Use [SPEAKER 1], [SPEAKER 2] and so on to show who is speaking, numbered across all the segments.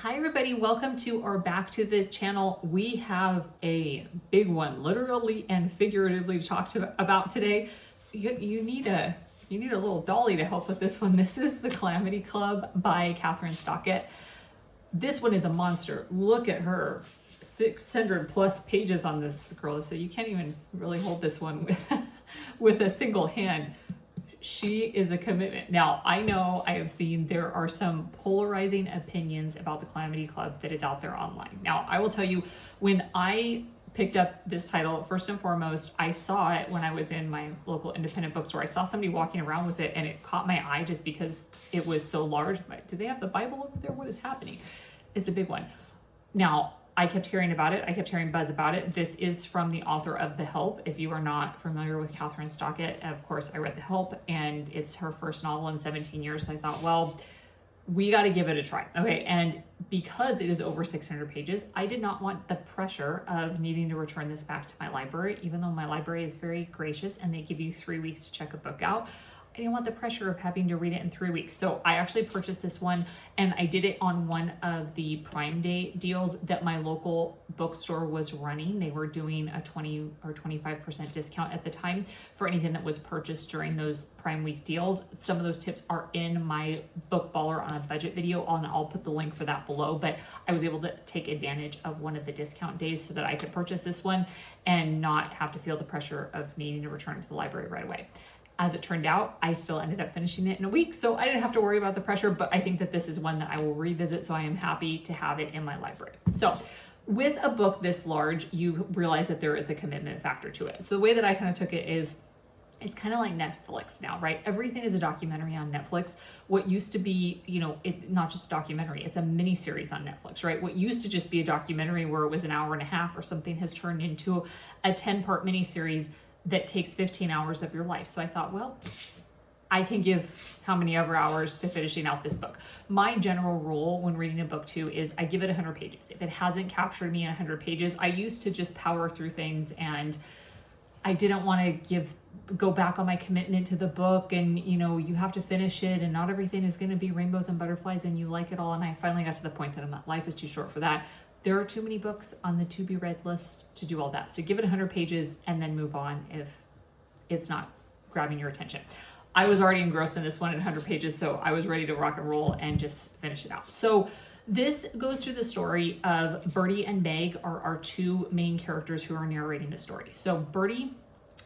[SPEAKER 1] Hi everybody, welcome to or back to the channel. We have a big one, literally and figuratively to talk about today. You need a little dolly to help with this one. This is the Calamity Club by Kathryn Stockett. This one is a monster. Look at her, 600 plus pages on this girl, so you can't even really hold this one with a single hand. She is a commitment. Now, I know I have seen there are some polarizing opinions about the Calamity Club that is out there online. Now, I will tell you, when I picked up this title, first and foremost, I saw it when I was in my local independent bookstore. I saw somebody walking around with it and it caught my eye just because it was so large. Do they have the Bible over there? What is happening? It's a big one. Now, I kept hearing about it. I kept hearing buzz about it. This is from the author of The Help. If you are not familiar with Kathryn Stockett, of course, I read The Help, and it's her first novel in 17 years. So I thought, well, we got to give it a try. Okay. And because it is over 600 pages, I did not want the pressure of needing to return this back to my library, even though my library is very gracious and they give you 3 weeks to check a book out. I didn't want the pressure of having to read it in 3 weeks. So I actually purchased this one, and I did it on one of the Prime Day deals that my local bookstore was running. They were doing a 20 or 25% discount at the time for anything that was purchased during those Prime Week deals. Some of those tips are in my Book Baller on a Budget video, and I'll put the link for that below. But I was able to take advantage of one of the discount days so that I could purchase this one and not have to feel the pressure of needing to return it to the library right away. As it turned out, I still ended up finishing it in a week, so I didn't have to worry about the pressure, but I think that this is one that I will revisit, so I am happy to have it in my library. So with a book this large, you realize that there is a commitment factor to it. So the way that I kind of took it is, it's kind of like Netflix now, right? Everything is a documentary on Netflix. What used to be, not just a documentary, it's a mini series on Netflix, right? What used to just be a documentary where it was an hour and a half or something has turned into a 10-part mini series that takes 15 hours of your life. So I thought, well, I can give how many ever hours to finishing out this book. My general rule when reading a book too is I give it 100 pages. If it hasn't captured me in 100 pages, I used to just power through things, and I didn't want to go back on my commitment to the book, and you have to finish it, and not everything is going to be rainbows and butterflies and you like it all. And I finally got to the point that life is too short for that. There are too many books on the to be read list to do all that. So give it 100 pages and then move on if it's not grabbing your attention. I was already engrossed in this one at 100 pages, so I was ready to rock and roll and just finish it out. So this goes through the story of Birdie and Meg are our two main characters who are narrating the story. So Birdie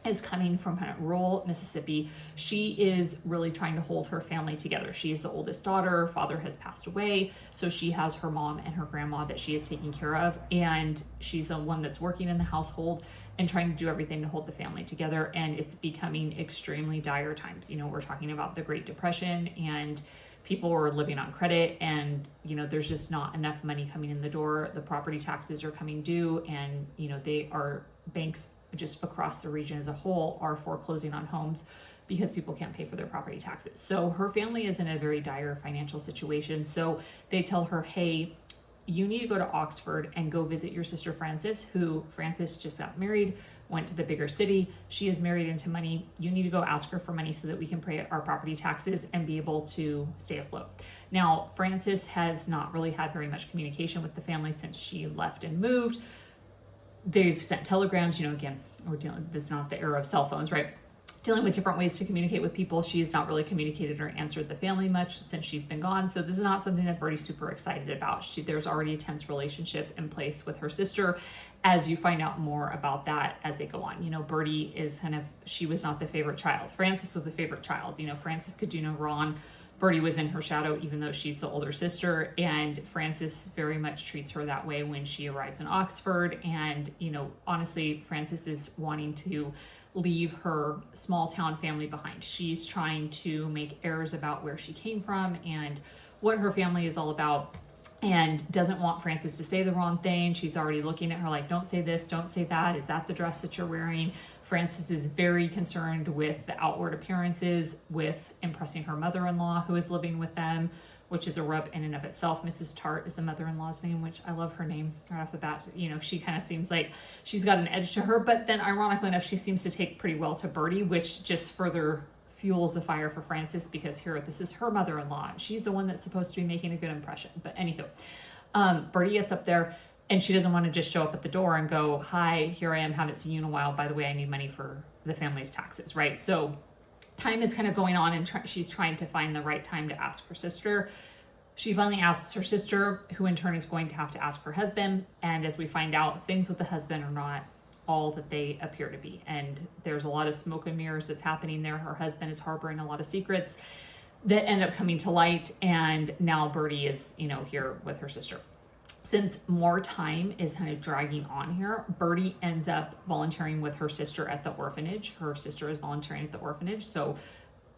[SPEAKER 1] is coming from rural Mississippi. She is really trying to hold her family together. She is the oldest daughter. Her father has passed away, so she has her mom and her grandma that she is taking care of, and she's the one that's working in the household and trying to do everything to hold the family together. And it's becoming extremely dire times. We're talking about the Great Depression, and people are living on credit, and there's just not enough money coming in the door. The property taxes are coming due, and banks just across the region as a whole are foreclosing on homes because people can't pay for their property taxes. So her family is in a very dire financial situation. So they tell her, hey, you need to go to Oxford and go visit your sister Frances, who Frances just got married, went to the bigger city. She is married into money. You need to go ask her for money so that we can pay our property taxes and be able to stay afloat. Now, Frances has not really had very much communication with the family since she left and moved. They've sent telegrams, again, this is not the era of cell phones, right? Dealing with different ways to communicate with people. She's not really communicated or answered the family much since she's been gone. So this is not something that Birdie's super excited about. There's already a tense relationship in place with her sister, as you find out more about that as they go on. Birdie is she was not the favorite child. Frances was the favorite child. Frances could do no wrong. Birdie was in her shadow, even though she's the older sister, and Frances very much treats her that way when she arrives in Oxford. And, honestly, Frances is wanting to leave her small town family behind. She's trying to make errors about where she came from and what her family is all about, and doesn't want Frances to say the wrong thing. She's already looking at her like, don't say this, don't say that. Is that the dress that you're wearing? Frances is very concerned with the outward appearances, with impressing her mother-in-law who is living with them, which is a rub in and of itself. Mrs. Tart is the mother-in-law's name, which I love her name right off the bat. She kind of seems like she's got an edge to her, but then ironically enough, she seems to take pretty well to Birdie, which just further fuels the fire for Frances, because this is her mother-in-law. She's the one that's supposed to be making a good impression. But anywho, Birdie gets up there and she doesn't want to just show up at the door and go, hi, here I am, haven't seen you in a while. By the way, I need money for the family's taxes, right? So time is kind of going on and she's trying to find the right time to ask her sister. She finally asks her sister, who in turn is going to have to ask her husband. And as we find out, things with the husband are not all that they appear to be. And there's a lot of smoke and mirrors that's happening there. Her husband is harboring a lot of secrets that end up coming to light. And now Birdie is, here with her sister. Since more time is kind of dragging on here, Birdie ends up volunteering with her sister at the orphanage. Her sister is volunteering at the orphanage. So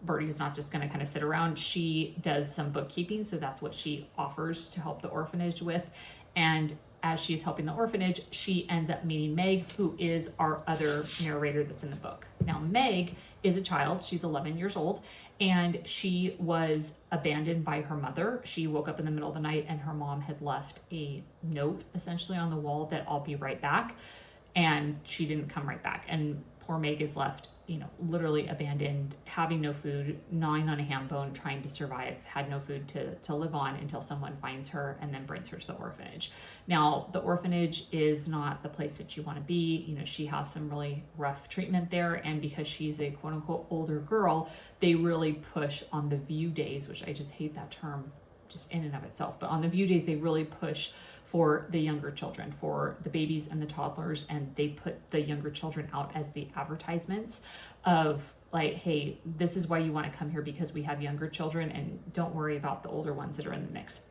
[SPEAKER 1] Birdie's not just going to kind of sit around. She does some bookkeeping. So that's what she offers to help the orphanage with. And as she's helping the orphanage, she ends up meeting Meg, who is our other narrator that's in the book. Now, Meg is a child. She's 11 years old, and she was abandoned by her mother. She woke up in the middle of the night, and her mom had left a note essentially on the wall that I'll be right back, and she didn't come right back. And poor Meg is left, literally abandoned, having no food, gnawing on a ham bone, trying to survive, had no food to live on until someone finds her and then brings her to the orphanage. Now, the orphanage is not the place that you want to be. She has some really rough treatment there. And because she's a quote unquote older girl, they really push on the view days, which I just hate that term just in and of itself. But on the view days, they really push for the younger children, for the babies and the toddlers, and they put the younger children out as the advertisements of like, hey, this is why you want to come here, because we have younger children, and don't worry about the older ones that are in the mix.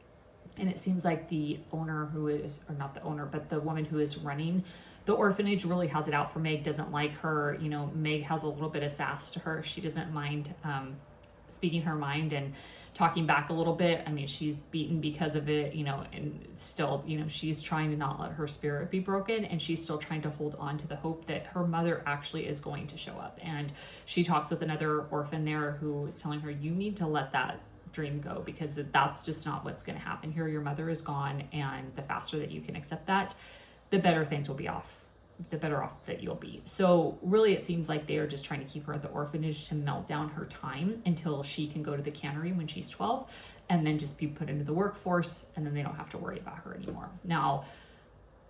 [SPEAKER 1] And it seems like the owner or not the owner, but the woman who is running the orphanage really has it out for Meg, doesn't like her. Meg has a little bit of sass to her. She doesn't mind speaking her mind and talking back a little bit. I mean, she's beaten because of it, and still, she's trying to not let her spirit be broken, and she's still trying to hold on to the hope that her mother actually is going to show up. And she talks with another orphan there who is telling her, you need to let that dream go, because that's just not what's going to happen here. Your mother is gone, and the faster that you can accept that, the better things will be off. The better off that you'll be. So really, it seems like they are just trying to keep her at the orphanage to melt down her time until she can go to the cannery when she's 12 and then just be put into the workforce, and then they don't have to worry about her anymore. Now,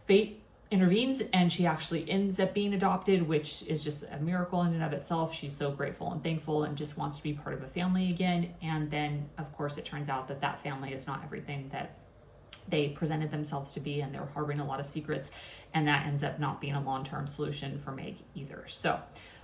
[SPEAKER 1] fate intervenes and she actually ends up being adopted, which is just a miracle in and of itself. She's so grateful and thankful and just wants to be part of a family again. And then, of course, it turns out that that family is not everything that they presented themselves to be, and they're harboring a lot of secrets, and that ends up not being a long-term solution for Meg either. So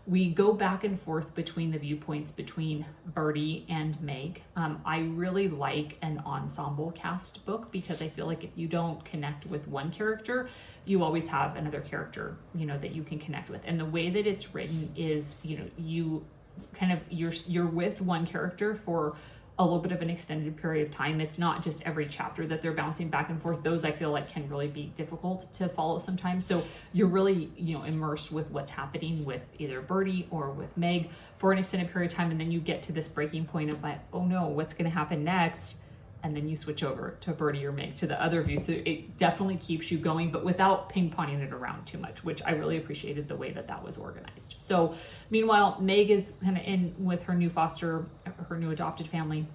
[SPEAKER 1] we go back and forth between the viewpoints between Birdie and Meg. I really like an ensemble cast book, because I feel like if you don't connect with one character, you always have another character, that you can connect with. And the way that it's written is, you kind of, you're with one character for a little bit of an extended period of time. It's not just every chapter that they're bouncing back and forth. Those I feel like can really be difficult to follow sometimes. So you're really, immersed with what's happening with either Birdie or with Meg for an extended period of time. And then you get to this breaking point of like, oh no, what's going to happen next? And then you switch over to Birdie or Meg to the other view. So it definitely keeps you going, but without ping-ponging it around too much, which I really appreciated the way that was organized. So meanwhile, Meg is kind of in with her new adopted family,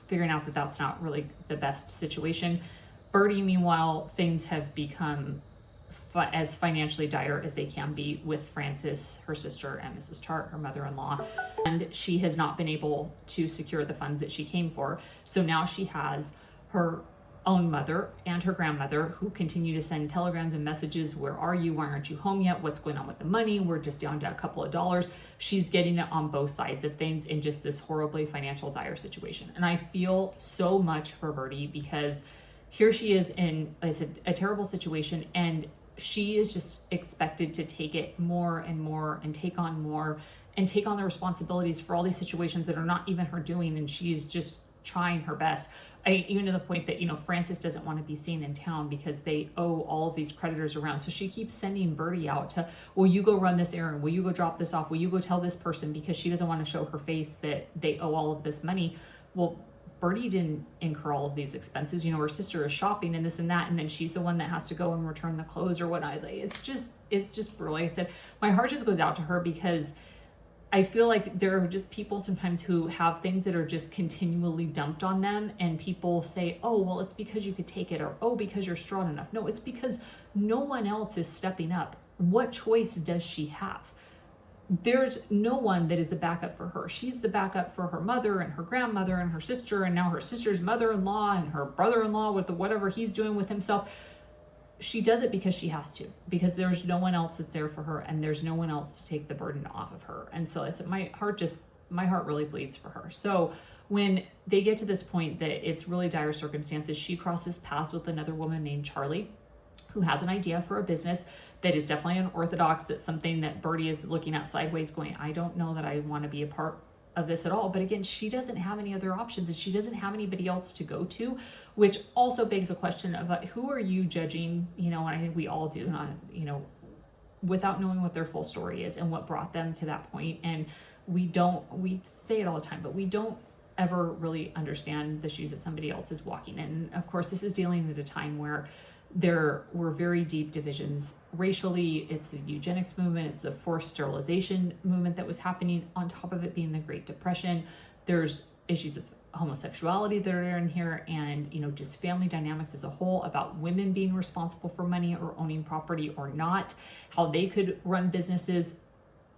[SPEAKER 1] figuring out that that's not really the best situation. Birdie, meanwhile, things have become as financially dire as they can be with Frances, her sister, and Mrs. Tart, her mother-in-law. And she has not been able to secure the funds that she came for. So now she has her own mother and her grandmother who continue to send telegrams and messages. Where are you? Why aren't you home yet? What's going on with the money? We're just down to a couple of dollars. She's getting it on both sides of things in just this horribly financial dire situation. And I feel so much for Birdie, because here she is in, like I said, a terrible situation, and she is just expected to take it more and more and take on more and take on the responsibilities for all these situations that are not even her doing. And she's just trying her best. Even to the point that, Frances doesn't want to be seen in town because they owe all of these creditors around. So she keeps sending Birdie out to, will you go run this errand? Will you go drop this off? Will you go tell this person? Because she doesn't want to show her face that they owe all of this money. Well, Birdie didn't incur all of these expenses. Her sister is shopping and this and that, and then she's the one that has to go and return the clothes or whatnot. It's just brutal. Like I said, my heart just goes out to her, because I feel like there are just people sometimes who have things that are just continually dumped on them, and people say, oh, well, it's because you could take it, or oh, because you're strong enough. No, it's because no one else is stepping up. What choice does she have? There's no one that is the backup for her. She's the backup for her mother and her grandmother and her sister, and now her sister's mother-in-law and her brother-in-law with whatever he's doing with himself. She does it because she has to, because there's no one else that's there for her, and there's no one else to take the burden off of her. And so I said, my heart really bleeds for her. So when they get to this point that it's really dire circumstances, she crosses paths with another woman named Charlie, who has an idea for a business that is definitely unorthodox. That's something that Birdie is looking at sideways going, I don't know that I want to be a part of this at all. But again, she doesn't have any other options, and she doesn't have anybody else to go to, which also begs a question of who are you judging? And I think we all do, not, without knowing what their full story is and what brought them to that point. And we say it all the time, but we don't ever really understand the shoes that somebody else is walking in. And of course, this is dealing at a time where there were very deep divisions racially. It's the eugenics movement, it's the forced sterilization movement that was happening, on top of it being the Great Depression. There's issues of homosexuality that are in here, and just family dynamics as a whole, about women being responsible for money or owning property or not, how they could run businesses.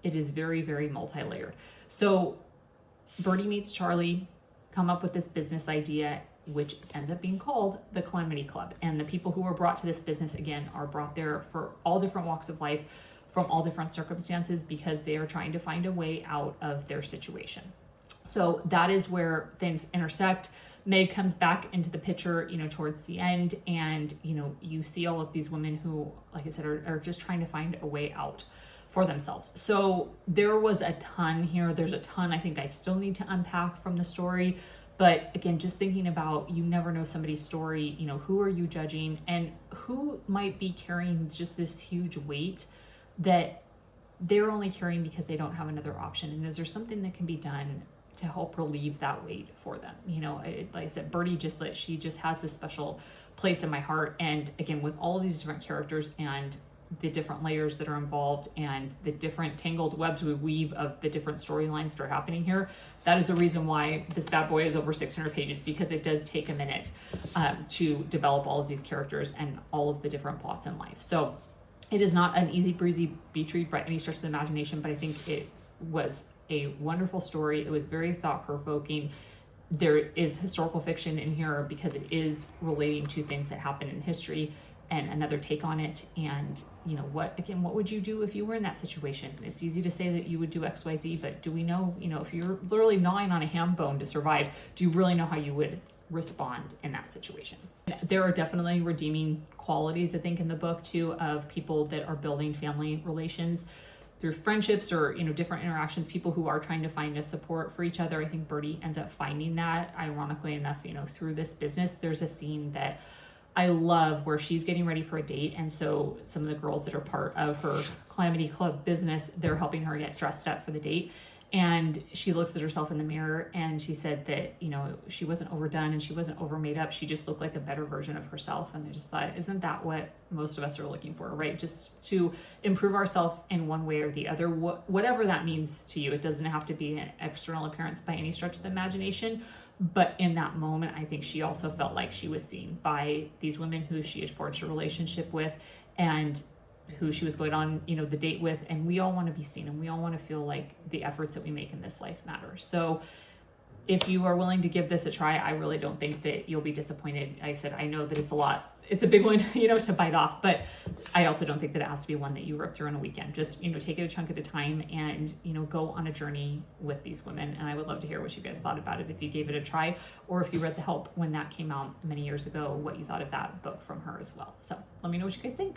[SPEAKER 1] It is very, very multi-layered. So Birdie meets Charlie, come up with this business idea, which ends up being called the Calamity Club. And the people who are brought to this business, again, are brought there for all different walks of life, from all different circumstances, because they are trying to find a way out of their situation. So that is where things intersect. Meg comes back into the picture, towards the end, and, you see all of these women who, like I said, are just trying to find a way out for themselves. So there was a ton here. There's a ton I think I still need to unpack from the story. But again, just thinking about, you never know somebody's story, who are you judging, and who might be carrying just this huge weight that they're only carrying because they don't have another option. And is there something that can be done to help relieve that weight for them? Like I said, Birdie she just has this special place in my heart. And again, with all of these different characters and the different layers that are involved and the different tangled webs we weave of the different storylines that are happening here, that is the reason why this bad boy is over 600 pages, because it does take a minute to develop all of these characters and all of the different plots in life. So it is not an easy breezy beach read by any stretch of the imagination, but I think it was a wonderful story. It was very thought-provoking. There is historical fiction in here because it is relating to things that happen in history and another take on it. And what would you do if you were in that situation? It's easy to say that you would do XYZ, but do we know, if you're literally gnawing on a ham bone to survive, do you really know how you would respond in that situation? There are definitely redeeming qualities, I think, in the book too, of people that are building family relations through friendships or, different interactions, people who are trying to find a support for each other. I think Birdie ends up finding that, ironically enough, through this business. There's a scene that I love where she's getting ready for a date, and so some of the girls that are part of her Calamity Club business, they're helping her get dressed up for the date. And she looks at herself in the mirror and she said that, she wasn't overdone and she wasn't over made up. She just looked like a better version of herself. And I just thought, isn't that what most of us are looking for, right? Just to improve ourselves in one way or the other, whatever that means to you. It doesn't have to be an external appearance by any stretch of the imagination. But in that moment, I think she also felt like she was seen by these women who she had forged a relationship with and who she was going on, the date with. And we all want to be seen, and we all want to feel like the efforts that we make in this life matter. So if you are willing to give this a try, I really don't think that you'll be disappointed. Like I said, I know that it's a big one, to bite off, but I also don't think that it has to be one that you rip through in a weekend. Just, take it a chunk at a time and, go on a journey with these women. And I would love to hear what you guys thought about it, if you gave it a try, or if you read The Help when that came out many years ago, what you thought of that book from her as well. So let me know what you guys think.